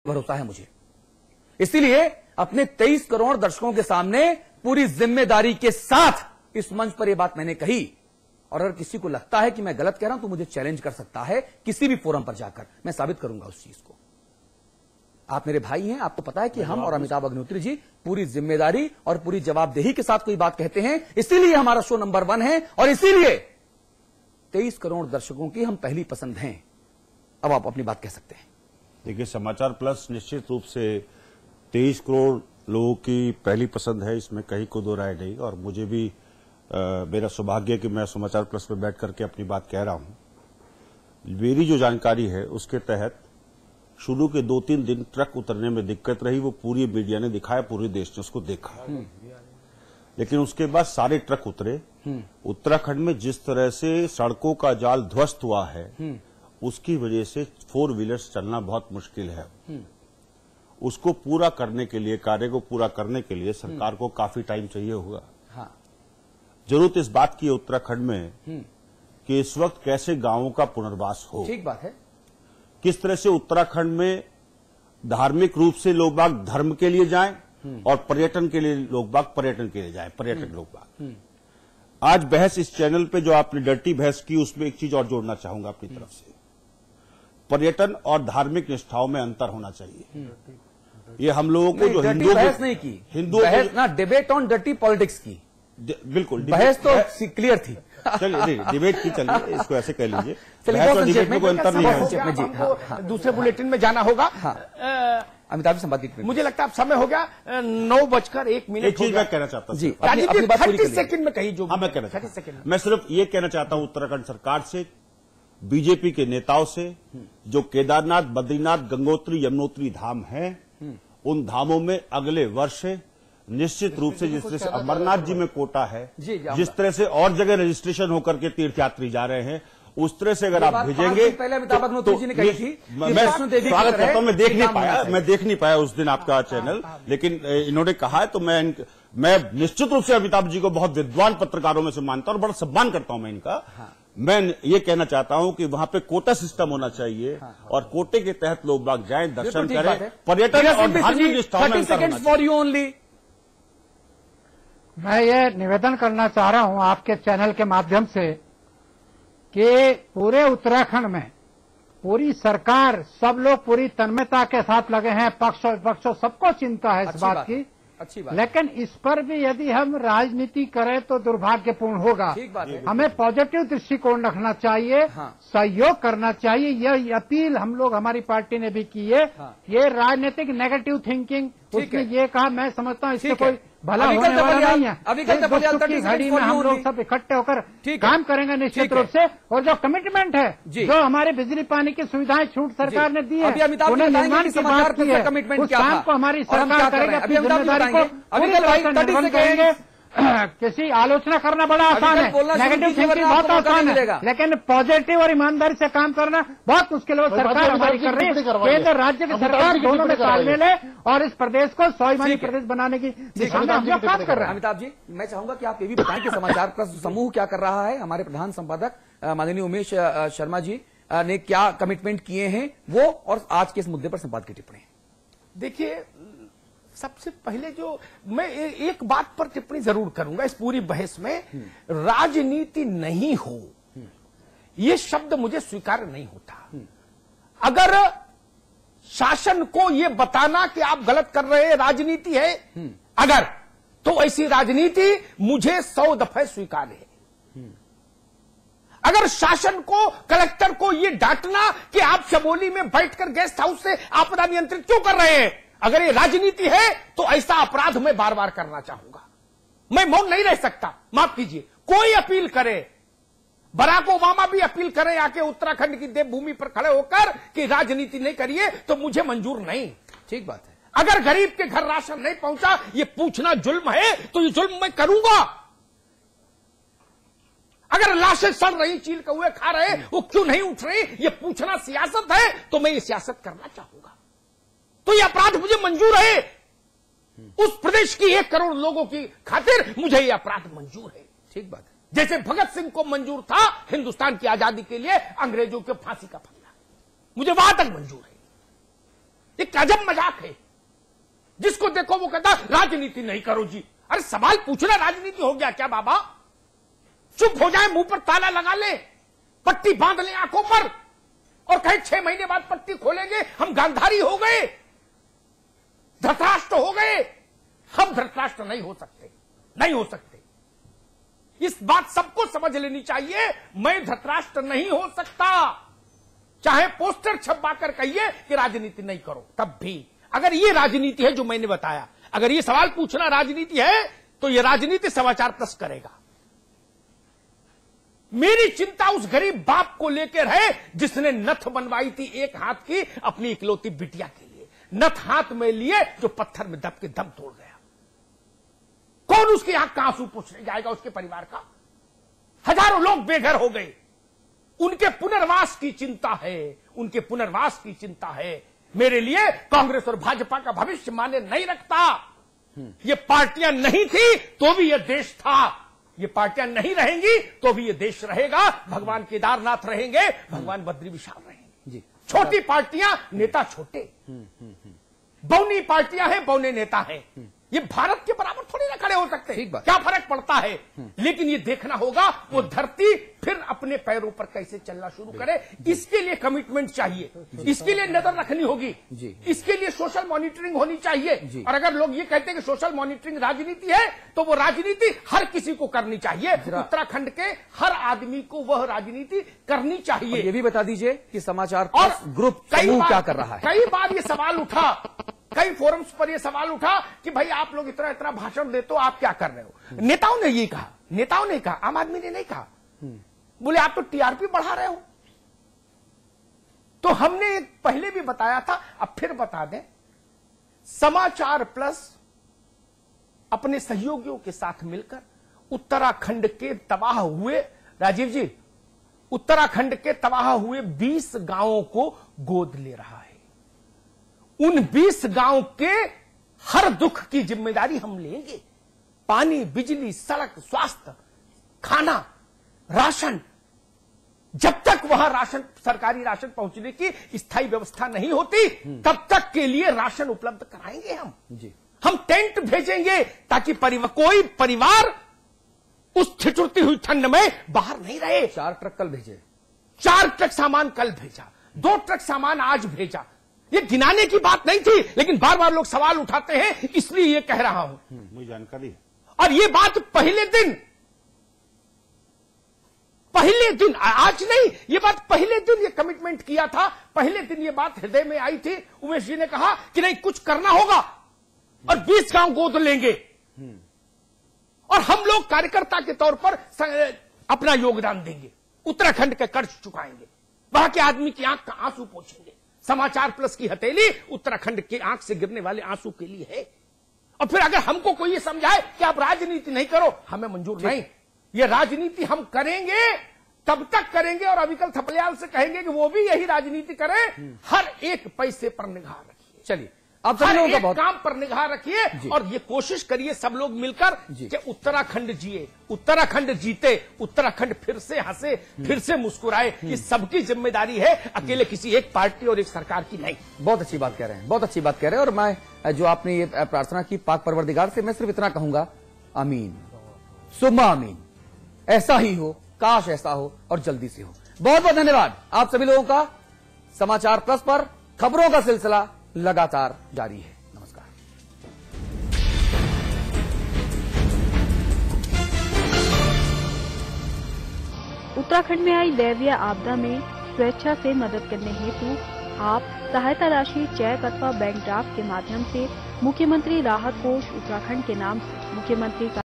भरोसा है मुझे। इसीलिए अपने 23 करोड़ दर्शकों के सामने पूरी जिम्मेदारी के साथ इस मंच पर यह बात मैंने कही, और अगर किसी को लगता है कि मैं गलत कह रहा हूं तो मुझे चैलेंज कर सकता है किसी भी फोरम पर जाकर, मैं साबित करूंगा उस चीज को। आप मेरे भाई हैं, आपको पता है कि हम और अमिताभ अग्निहोत्री जी पूरी जिम्मेदारी और पूरी जवाबदेही के साथ कोई बात कहते हैं, इसीलिए हमारा शो नंबर 1 है और इसीलिए 23 करोड़ दर्शकों की हम पहली पसंद हैं। अब आप अपनी बात कह सकते हैं। देखिए, समाचार प्लस निश्चित रूप से 23 करोड़ लोगों की पहली पसंद है, इसमें कहीं को दो राय नहीं। और मुझे भी मेरा सौभाग्य है कि मैं समाचार प्लस में बैठ करके अपनी बात कह रहा हूं। मेरी जो जानकारी है उसके तहत शुरू के 2-3 दिन ट्रक उतरने में दिक्कत रही, वो पूरी मीडिया ने दिखाया, पूरे देश ने उसको देखा। लेकिन उसके बाद सारे ट्रक उतरे। उत्तराखंड में जिस तरह से सड़कों का जाल ध्वस्त हुआ है उसकी वजह से 4 व्हीलर्स चलना बहुत मुश्किल है। उसको पूरा करने के लिए, कार्य को पूरा करने के लिए सरकार को काफी टाइम चाहिए होगा। हाँ। जरूरत इस बात की है उत्तराखंड में कि इस वक्त कैसे गांवों का पुनर्वास हो। ठीक बात है। किस तरह से उत्तराखंड में धार्मिक रूप से लोग बाग धर्म के लिए जाएं और पर्यटन के लिए लोग बाग पर्यटन के लिए जाएं, पर्यटक लोग बाग। आज बहस इस चैनल पे जो आपने डर्टी बहस की, उसमें एक चीज और जोड़ना चाहूंगा अपनी तरफ से। पर्यटन और धार्मिक निष्ठाओं में अंतर होना चाहिए। ये हम लोगों को जो हिंदुओं बहस नहीं की, हिंदुओं बहस ना डिबेट ऑन डर्टी पॉलिटिक्स की। बिल्कुल बहस तो क्लियर थी। चलिए डिबेट की, चलिए इसको ऐसे कह लीजिए। चलिए बहस बहुत और संक्षेप डिबेट में कोई अंतर नहीं है। जी, दूसरे बुलेटिन में जाना होगा। अमिताभ संपादित मुझे लगता है अब समय हो गया 9:01। एक चीज मैं कहना चाहता हूं जी, राजीव अपनी जी बात पूरी 30 करिए। सेकंड में कही जो हाँ, मैं कहना 30 चाहता सेकंड। हूं। मैं सिर्फ ये कहना चाहता हूं उत्तराखंड सरकार से, बीजेपी के नेताओं से, जो केदारनाथ, बद्रीनाथ, गंगोत्री, यमुनोत्री धाम हैं, उन धामों में अगले वर्ष निश्चित रूप से जिस तरह से अमरनाथ जी में कोटा है, जिस तरह से और जगह रजिस्ट्रेशन होकर के तीर्थयात्री जा रहे हैं, उस तरह से अगर आप भेजेंगे। पहले अमिताभ अग्निहोत्री जी ने कही थी, मैं स्वागत करता हूं। मैं देख नहीं पाया उस दिन आपका चैनल, लेकिन इन्होंने कहा है तो मैं निश्चित रूप से अमिताभ जी को बहुत विद्वान पत्रकारों में से मानता हूं और बड़ा सम्मान करता हूं मैं इनका। मैं ये कहना चाहता हूं कि वहां पे कोटा सिस्टम होना चाहिए और कोटे के तहत लोग बाग जाएं, दर्शन करें, पर्यटन और धार्मिक निष्ठाओं में अंतर होना चाहिए। मैं ये निवेदन करना चाह रहा हूं आपके चैनल के माध्यम से कि पूरे उत्तराखंड में पूरी सरकार, सब लोग पूरी तन्मयता के साथ लगे हैं, पक्ष और विपक्ष सबको चिंता है इस बात की। अच्छी बात। लेकिन इस पर भी यदि हम राजनीति करें तो दुर्भाग्यपूर्ण होगा। ठीक बात है। हमें पॉजिटिव दृष्टिकोण रखना चाहिए। हाँ। सहयोग करना चाहिए। यह अपील हम लोग, हमारी पार्टी ने भी की है। हाँ। ये राजनीतिक नेगेटिव थिंकिंग, उसने ये कहा, मैं समझता हूँ इससे कोई भला अभी होने वाला नहीं है। अभी कल की घड़ी में हम लोग सब इकट्ठे होकर काम करेंगे निश्चित रूप से। और जो कमिटमेंट है, जो हमारे बिजली पानी की सुविधाएं छूट सरकार ने दी है, उन्हें निर्माण की बात की है, उस काम को हमारी सरकार करेगी, अपनी जिम्मेदारी को पूरी तरह से निर्वहन करेंगे। किसी आलोचना करना बड़ा आसान है, नेगेटिव थिंकिंग बहुत आसान है, लेकिन पॉजिटिव और ईमानदारी से काम करना बहुत मुश्किल है। सरकार हमारी कर रही है, केंद्र राज्य की सरकार दोनों में तालमेल है और इस प्रदेश को स्वाभिमानी प्रदेश बनाने की दिशा में हम लोग काम कर रहे हैं। अमिताभ जी, मैं चाहूंगा कि आप ये भी बताएं कि समाचार प्लस समूह क्या कर रहा है। हमारे प्रधान संपादक माननीय उमेश शर्मा जी ने क्या कमिटमेंट किए हैं वो, और आज के इस मुद्दे पर संपादक की टिप्पणी। देखिए, सबसे पहले जो मैं एक बात पर टिप्पणी जरूर करूंगा इस पूरी बहस में, राजनीति नहीं हो ये शब्द मुझे स्वीकार नहीं होता। अगर शासन को ये बताना कि आप गलत कर रहे हैं राजनीति है, अगर तो ऐसी राजनीति मुझे 100 दफे स्वीकार है। अगर शासन को, कलेक्टर को ये डांटना कि आप चमोली में बैठकर गेस्ट हाउस से आपदा नियंत्रित क्यों कर रहे हैं, अगर ये राजनीति है तो ऐसा अपराध मैं बार बार करना चाहूंगा। मैं मौन नहीं रह सकता। माफ कीजिए, कोई अपील करे, बराक ओबामा भी अपील करें आके उत्तराखंड की देवभूमि पर खड़े होकर कि राजनीति नहीं करिए, तो मुझे मंजूर नहीं। ठीक बात है। अगर गरीब के घर राशन नहीं पहुंचा, ये पूछना जुल्म है तो ये जुल्म मैं करूंगा। अगर लाशें सड़ रही, चील कौए खा रहे, वो क्यों नहीं उठ रही, ये पूछना सियासत है तो मैं ये सियासत करना चाहूंगा। तो ये अपराध मुझे मंजूर है। उस प्रदेश की 1 करोड़ लोगों की खातिर मुझे ये अपराध मंजूर है। ठीक बात है। जैसे भगत सिंह को मंजूर था हिंदुस्तान की आजादी के लिए अंग्रेजों के फांसी का फंदा, मुझे वहां तक मंजूर है। एक अजब मजाक है। जिसको देखो वो कहता राजनीति नहीं करो जी। अरे सवाल पूछना राजनीति हो गया क्या बाबा? चुप हो जाए, मुंह पर ताला लगा ले, पट्टी बांध ले आंखों पर और कहे 6 महीने बाद पट्टी खोलेंगे, हम गांधारी हो गए, धृतराष्ट्र हो गए। हम धृतराष्ट्र नहीं हो सकते, नहीं हो सकते। इस बात सबको समझ लेनी चाहिए। मैं धृतराष्ट्र नहीं हो सकता, चाहे पोस्टर छपवा कर कहिए कि राजनीति नहीं करो, तब भी अगर ये राजनीति है जो मैंने बताया, अगर ये सवाल पूछना राजनीति है तो ये राजनीति समाचार प्लस करेगा। मेरी चिंता उस गरीब बाप को लेकर है जिसने नथ बनवाई थी एक हाथ की अपनी इकलौती बिटिया के लिए, नथ हाथ में लिए जो पत्थर में दब के दम तोड़ गया। कौन उसकी आंख का आंसू पूछने जाएगा? उसके परिवार का। हजारों लोग बेघर हो गए, उनके पुनर्वास की चिंता है, उनके पुनर्वास की चिंता है। मेरे लिए कांग्रेस और भाजपा का भविष्य माने नहीं रखता। ये पार्टियां नहीं थी तो भी ये देश था, ये पार्टियां नहीं रहेंगी तो भी ये देश रहेगा। भगवान केदारनाथ रहेंगे, भगवान बद्री विशाल रहेंगे जी। छोटी पार्टियां, नेता छोटे, बौनी पार्टियां हैं, बौने नेता हैं। ये भारत के बराबर थोड़ी ना खड़े हो सकते। क्या फर्क पड़ता है? लेकिन ये देखना होगा वो धरती फिर अपने पैरों पर कैसे चलना शुरू करे। इसके लिए कमिटमेंट चाहिए, इसके लिए नजर रखनी होगी, इसके लिए सोशल मॉनिटरिंग होनी चाहिए। और अगर लोग ये कहते हैं कि सोशल मॉनिटरिंग राजनीति है तो वो राजनीति हर किसी को करनी चाहिए। उत्तराखंड के हर आदमी को वह राजनीति करनी चाहिए। ये भी बता दीजिए कि समाचार और ग्रुप क्या कर रहा है। कई बार ये सवाल उठा, कई फोरम्स पर यह सवाल उठा कि भाई आप लोग इतना इतना भाषण देते हो, आप क्या कर रहे हो? नेताओं ने ये कहा, नेताओं ने कहा, आम आदमी ने नहीं कहा। बोले आप तो टीआरपी बढ़ा रहे हो। तो हमने पहले भी बताया था, अब फिर बता दें, समाचार प्लस अपने सहयोगियों के साथ मिलकर उत्तराखंड के तबाह हुए, राजीव जी, उत्तराखंड के तबाह हुए 20 गांवों को गोद ले रहा है। उन 20 गांव के हर दुख की जिम्मेदारी हम लेंगे। पानी, बिजली, सड़क, स्वास्थ्य, खाना, राशन, जब तक वहां राशन, सरकारी राशन पहुंचने की स्थायी व्यवस्था नहीं होती तब तक के लिए राशन उपलब्ध कराएंगे हम जी। हम टेंट भेजेंगे ताकि कोई परिवार उस ठिठुरती हुई ठंड में बाहर नहीं रहे। 4 ट्रक कल भेजे, 4 ट्रक सामान कल भेजा, 2 ट्रक सामान आज भेजा। ये गिनाने की बात नहीं थी, लेकिन बार बार लोग सवाल उठाते हैं, इसलिए ये कह रहा हूं। मुझे जानकारी है। और ये बात पहले दिन, आज नहीं, ये बात पहले दिन ये कमिटमेंट किया था, पहले दिन ये बात हृदय में आई थी। उमेश जी ने कहा कि नहीं कुछ करना होगा और 20 गांव गोद लेंगे और हम लोग कार्यकर्ता के तौर पर अपना योगदान देंगे, उत्तराखंड के कर्ज चुकाएंगे, वहां के आदमी की आंख का आंसू पोंछेंगे। समाचार प्लस की हथेली उत्तराखंड की आंख से गिरने वाले आंसू के लिए है। और फिर अगर हमको कोई ये समझाए कि आप राजनीति नहीं करो, हमें मंजूर नहीं। ये राजनीति हम करेंगे, तब तक करेंगे और अविकल थपलियाल से कहेंगे कि वो भी यही राजनीति करें। हर एक पैसे पर निगाह रखिए। चलिए, आप सभी लोगों का बहुत काम पर निगाह रखिए और ये कोशिश करिए सब लोग मिलकर कि उत्तराखंड जिए, उत्तराखंड जीते, उत्तराखंड फिर से हंसे, फिर से मुस्कुराए। ये सबकी जिम्मेदारी है, अकेले किसी एक पार्टी और एक सरकार की नहीं। बहुत अच्छी बात कह रहे हैं, बहुत अच्छी बात कह रहे हैं। और मैं जो आपने ये प्रार्थना की पाक परवरदिगार से, मैं सिर्फ इतना कहूंगा, आमीन सुम्मा आमीन। ऐसा ही हो, काश ऐसा हो और जल्दी से हो। बहुत बहुत धन्यवाद आप सभी लोगों का। समाचार प्लस पर खबरों का सिलसिला लगातार जारी है। नमस्कार। उत्तराखंड में आई दैवीय आपदा में स्वेच्छा से मदद करने हेतु आप सहायता राशि चेक अथवा बैंक ड्राफ्ट के माध्यम से मुख्यमंत्री राहत कोष उत्तराखंड के नाम से मुख्यमंत्री